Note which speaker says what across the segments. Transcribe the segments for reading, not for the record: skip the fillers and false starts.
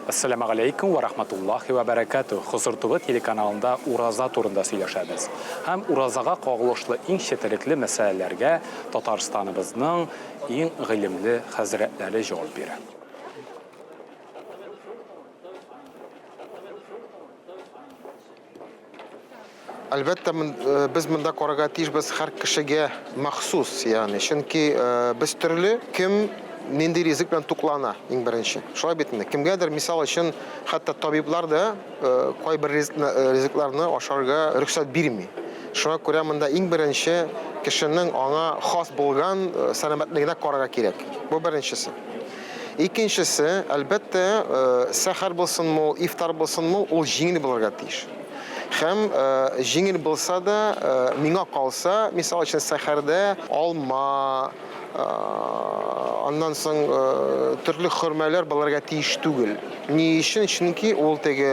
Speaker 1: Assalamu alaikum wa rahmatullahi wa barakatuh. Huzur TV telekanalında Uraza turunda söyləşəmiz. Həm Urazağa qağılışlı ən şeterikli məsələlərə Tatarstanımızın ən ilimli həzrətləri cavab verir.
Speaker 2: Albatta biz bunda qaraga biz har kishiga maxsus, ya'ni chunki biz turli kim nendek rizik bilan to'qlana eng birinchi. Shunday bitdi. Kimgadir misol uchun hatto tabiblar da qo'y bir riziklarni osharga ruxsat bermaydi. Shunga ko'ra bunda eng birinchi kishining ona xos bo'lgan salomatligida qaraga kerak. Bu birinchisi. Ikkinchisi, albatta sahar bo'lsinmi, iftor bo'lsinmi, u yengil bo'larga tegish. Hem yengil bo'lsa da menga qolsa, misol uchun saharda olma, ondan so'ng turli xurmalar bo'larga tegish tugul. Ni uchun? Chunki u tegi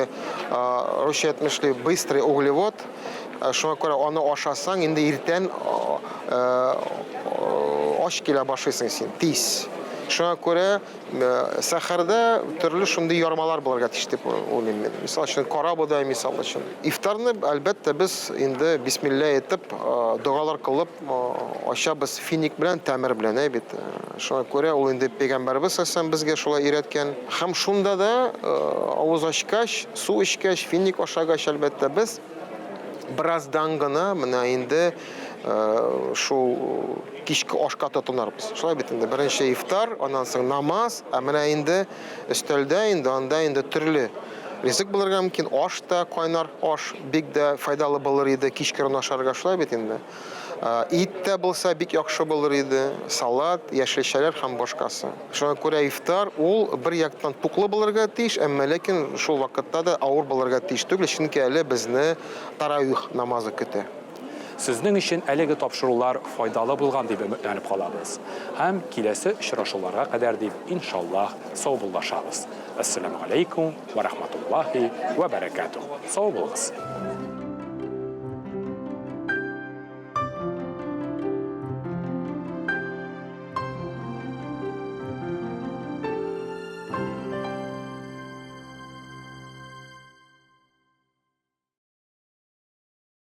Speaker 2: ruscha aytmishli быстрый углевод. Shunga ko'ra uni oshasang, endi ertan osh kela boshlaysan sen, tez. Shunga ko'ra saharda turli shunday yormalar bo'larga tegish deb o'ylayman. Misol uchun qora buğday misol uchun. Iftorni albatta biz endi bismillah aytib, duolar qilib, osha biz finik bilan, tamir bilan aytib. Shunga ko'ra u endi payg'ambarimiz asosan bizga shulay o'rgatgan. Ham shunda da og'iz ochgach, suv ichgach, finik oshagach albatta biz birozdangina mana endi shu kechki oshga to'tinarmiz. Shunday bitdi. Birinchi iftor, ondan so'ng namoz, mana endi ustalda endi turli rizik bo'larga mumkin. Oshda qaynar osh bekda foydali bo'lar edi, kechki nasharga shunday bitdi. Itda bo'lsa bek yaxshi bo'lar edi, salat, yashilchalar ham boshqasi. Shunga ko'ra iftor u bir yoqdan to'qli bo'larga tegish, ammo lekin shu vaqtda da og'ir bo'larga tegish tugul, chunki hali bizni taravih namozi kutadi.
Speaker 1: Sizning için әлеге тапшырулар файдалы булган дип үмітләнеп калабыз. Һәм киләсе очрашуларга кадәр дип иншаллах сау булашабыз. Ассаламу алейкум ва рахматуллахи ва баракатух. Сау булыгыз.